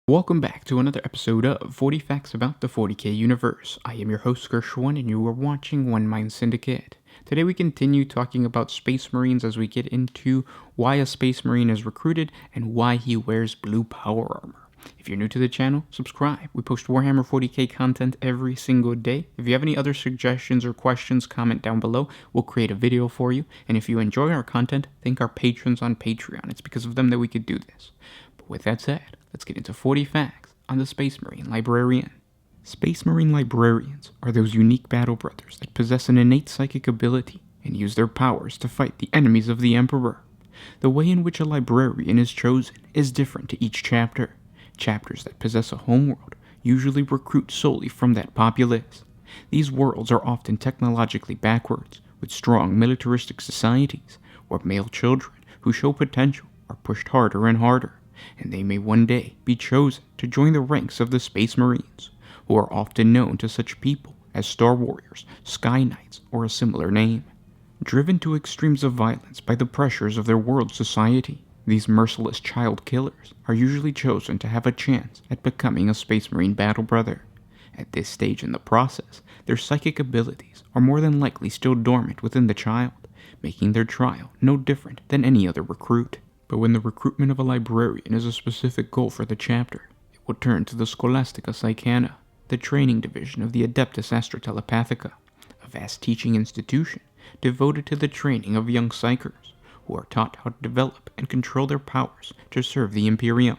Welcome back to another episode of 40 Facts About the 40K Universe. I am your host Gershwin and you are watching OneMindSyndicate. Today we continue talking about Space Marines as we get into why a Space Marine is recruited and why he wears blue power armor. If you're new to the channel, subscribe. We post Warhammer 40K content every single day. If you have any other suggestions or questions, comment down below. We'll create a video for you. And if you enjoy our content, thank our patrons on Patreon. It's because of them that we could do this. But with that said, let's get into 40 facts on the Space Marine Librarian. Space Marine Librarians are those unique battle brothers that possess an innate psychic ability and use their powers to fight the enemies of the Emperor. The way in which a librarian is chosen is different to each chapter. Chapters that possess a homeworld usually recruit solely from that populace. These worlds are often technologically backwards, with strong militaristic societies, where male children who show potential are pushed harder and harder, and they may one day be chosen to join the ranks of the Space Marines, who are often known to such people as Star Warriors, Sky Knights, or a similar name. Driven to extremes of violence by the pressures of their world society, these merciless child killers are usually chosen to have a chance at becoming a Space Marine battle brother. At this stage in the process, their psychic abilities are more than likely still dormant within the child, making their trial no different than any other recruit. But when the recruitment of a librarian is a specific goal for the chapter, it will turn to the Scholastica Psychana, the training division of the Adeptus Astra Telepathica, a vast teaching institution devoted to the training of young psychers, who are taught how to develop and control their powers to serve the Imperium.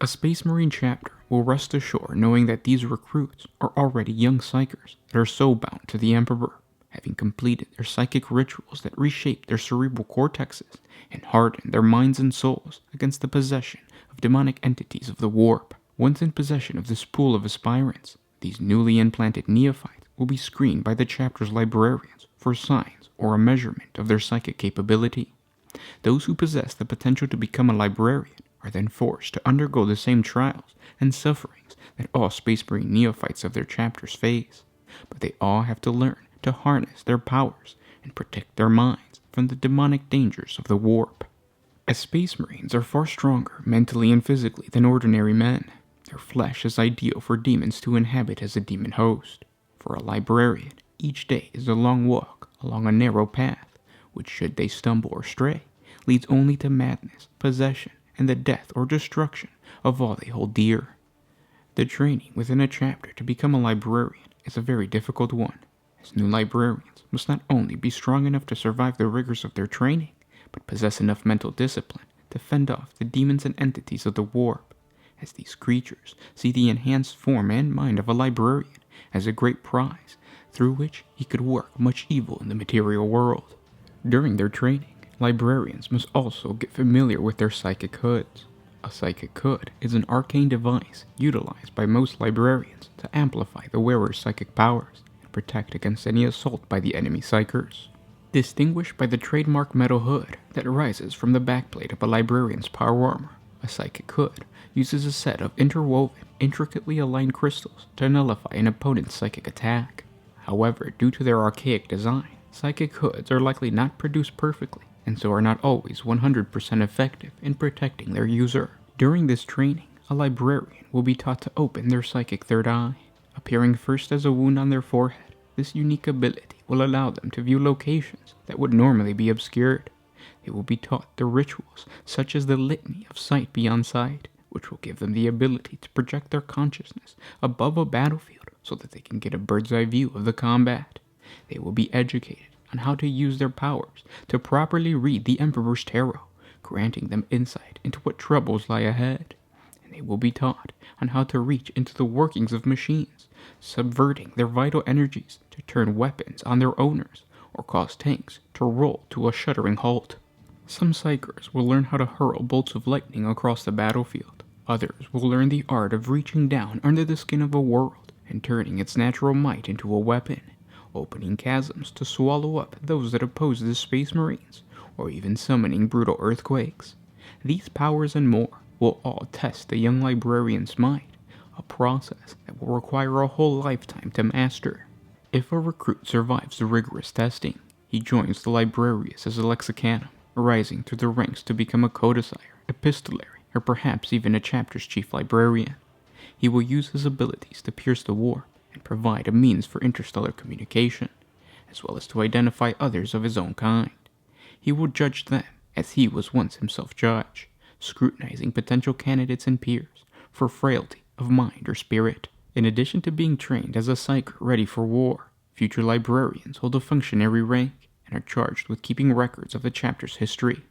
A Space Marine chapter will rest assured knowing that these recruits are already young psychers that are so bound to the Emperor, having completed their psychic rituals that reshape their cerebral cortexes and harden their minds and souls against the possession of demonic entities of the warp. Once in possession of this pool of aspirants, these newly implanted neophytes will be screened by the chapter's librarians for signs or a measurement of their psychic capability. Those who possess the potential to become a librarian are then forced to undergo the same trials and sufferings that all Space Marine neophytes of their chapters face, but they all have to learn to harness their powers and protect their minds from the demonic dangers of the warp. As Space Marines are far stronger mentally and physically than ordinary men, their flesh is ideal for demons to inhabit as a demon host. For a librarian, each day is a long walk along a narrow path, which, should they stumble or stray, leads only to madness, possession, and the death or destruction of all they hold dear. The training within a chapter to become a librarian is a very difficult one, as new librarians must not only be strong enough to survive the rigors of their training, but possess enough mental discipline to fend off the demons and entities of the warp, as these creatures see the enhanced form and mind of a librarian as a great prize through which he could work much evil in the material world. During their training, librarians must also get familiar with their psychic hoods. A psychic hood is an arcane device utilized by most librarians to amplify the wearer's psychic powers and protect against any assault by the enemy psychers. Distinguished by the trademark metal hood that rises from the backplate of a librarian's power armor, a psychic hood uses a set of interwoven, intricately aligned crystals to nullify an opponent's psychic attack. However, due to their archaic design, psychic hoods are likely not produced perfectly, and so are not always 100% effective in protecting their user. During this training, a librarian will be taught to open their psychic third eye. Appearing first as a wound on their forehead, this unique ability will allow them to view locations that would normally be obscured. They will be taught the rituals such as the Litany of Sight Beyond Sight, which will give them the ability to project their consciousness above a battlefield so that they can get a bird's eye view of the combat. They will be educated on how to use their powers to properly read the Emperor's tarot, granting them insight into what troubles lie ahead. And they will be taught on how to reach into the workings of machines, subverting their vital energies to turn weapons on their owners or cause tanks to roll to a shuddering halt. Some psychers will learn how to hurl bolts of lightning across the battlefield. Others will learn the art of reaching down under the skin of a world and turning its natural might into a weapon, opening chasms to swallow up those that oppose the Space Marines, or even summoning brutal earthquakes. These powers and more will all test the young librarian's might, a process that will require a whole lifetime to master. If a recruit survives the rigorous testing, he joins the Librarians as a lexicanum, rising through the ranks to become a codicier, epistolary, or perhaps even a chapter's chief librarian. He will use his abilities to pierce the warp and provide a means for interstellar communication, as well as to identify others of his own kind. He will judge them as he was once himself judged, scrutinizing potential candidates and peers for frailty of mind or spirit. In addition to being trained as a psyker ready for war, future librarians hold a functionary rank and are charged with keeping records of the chapter's history.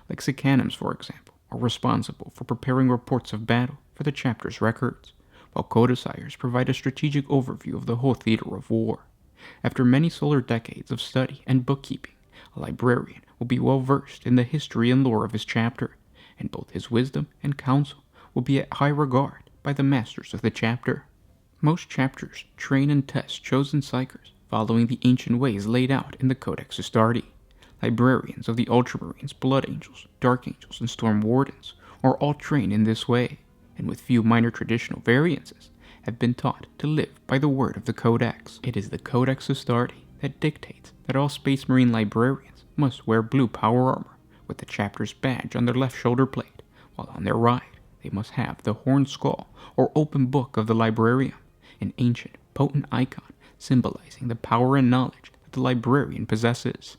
Lexicanums, for example, are responsible for preparing reports of battle for the chapter's records, while codiciers provide a strategic overview of the whole theater of war. After many solar decades of study and bookkeeping, a librarian will be well versed in the history and lore of his chapter, and both his wisdom and counsel will be at high regard by the masters of the chapter. Most chapters train and test chosen psychers following the ancient ways laid out in the Codex Astartes. Librarians of the Ultramarines, Blood Angels, Dark Angels, and Storm Wardens are all trained in this way, and with few minor traditional variances, have been taught to live by the word of the Codex. It is the Codex Astartes that dictates that all Space Marine librarians must wear blue power armor with the chapter's badge on their left shoulder plate, while on their right they must have the horned skull or open book of the librarian, an ancient, potent icon symbolizing the power and knowledge that the librarian possesses.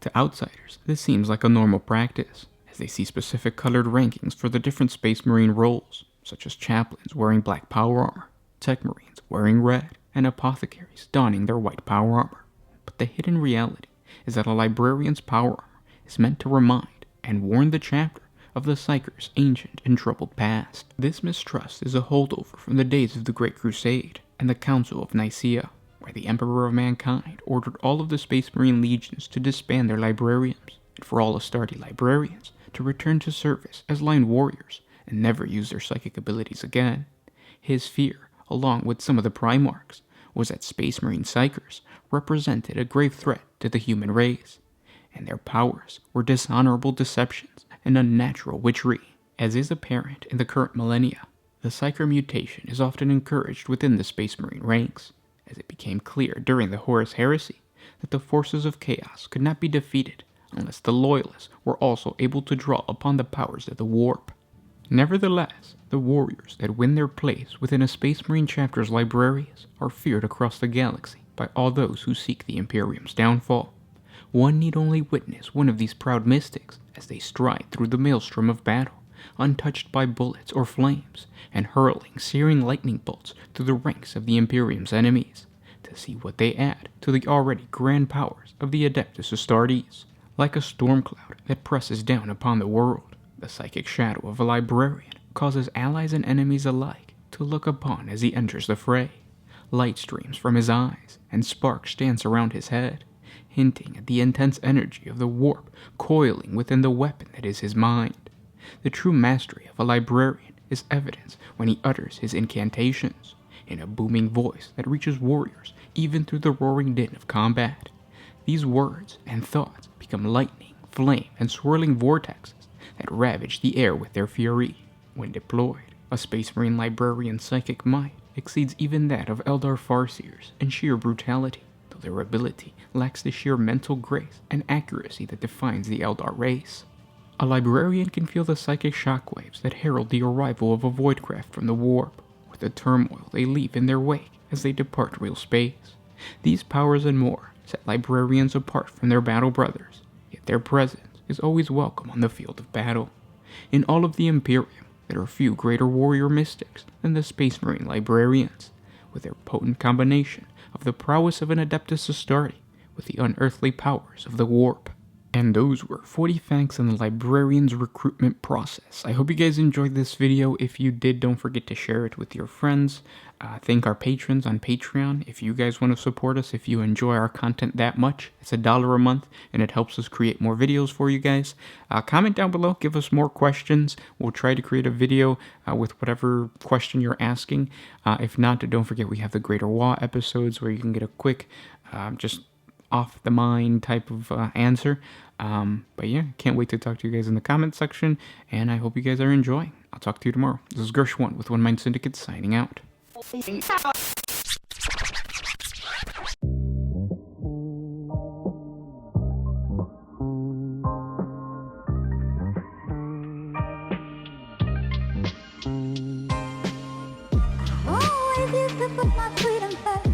To outsiders, this seems like a normal practice, as they see specific colored rankings for the different Space Marine roles, such as chaplains wearing black power armor, tech marines wearing red, and apothecaries donning their white power armor. But the hidden reality is that a librarian's power armor is meant to remind and warn the chapter of the Psyker's ancient and troubled past. This mistrust is a holdover from the days of the Great Crusade and the Council of Nicaea, where the Emperor of Mankind ordered all of the Space Marine legions to disband their librarians, and for all Astarte librarians to return to service as line warriors and never use their psychic abilities again. His fear, along with some of the Primarchs, was that Space Marine Psychers represented a grave threat to the human race, and their powers were dishonorable deceptions and unnatural witchery. As is apparent in the current millennia, the Psyker mutation is often encouraged within the Space Marine ranks, as it became clear during the Horus Heresy that the forces of chaos could not be defeated unless the Loyalists were also able to draw upon the powers of the warp. Nevertheless, the warriors that win their place within a Space Marine chapter's librarians are feared across the galaxy by all those who seek the Imperium's downfall. One need only witness one of these proud mystics as they stride through the maelstrom of battle, untouched by bullets or flames, and hurling searing lightning bolts through the ranks of the Imperium's enemies, to see what they add to the already grand powers of the Adeptus Astartes. Like a storm cloud that presses down upon the world, the psychic shadow of a librarian causes allies and enemies alike to look upon as he enters the fray. Light streams from his eyes, and sparks dance around his head, hinting at the intense energy of the warp coiling within the weapon that is his mind. The true mastery of a librarian is evidenced when he utters his incantations, in a booming voice that reaches warriors even through the roaring din of combat. These words and thoughts become lightning, flame, and swirling vortexes that ravage the air with their fury. When deployed, a Space Marine librarian's psychic might exceeds even that of Eldar Farseers in sheer brutality, though their ability lacks the sheer mental grace and accuracy that defines the Eldar race. A librarian can feel the psychic shockwaves that herald the arrival of a voidcraft from the warp, or the turmoil they leave in their wake as they depart real space. These powers and more set librarians apart from their battle brothers, yet their presence is always welcome on the field of battle. In all of the Imperium, there are few greater warrior mystics than the Space Marine librarians, with their potent combination of the prowess of an Adeptus Astartes with the unearthly powers of the warp. And those were 40 facts on the Librarians recruitment process. I hope you guys enjoyed this video. If you did, don't forget to share it with your friends. Thank our patrons on Patreon. If you guys want to support us, if you enjoy our content that much, it's $1 a month, and it helps us create more videos for you guys. Comment down below, give us more questions. We'll try to create a video with whatever question you're asking. If not, don't forget we have the Greater War episodes where you can get a quick, just off the mind type of answer. But yeah, can't wait to talk to you guys in the comment section, and I hope you guys are enjoying. I'll talk to you tomorrow. This is Gershwin with OneMindSyndicate signing out. Always used to put my freedom first.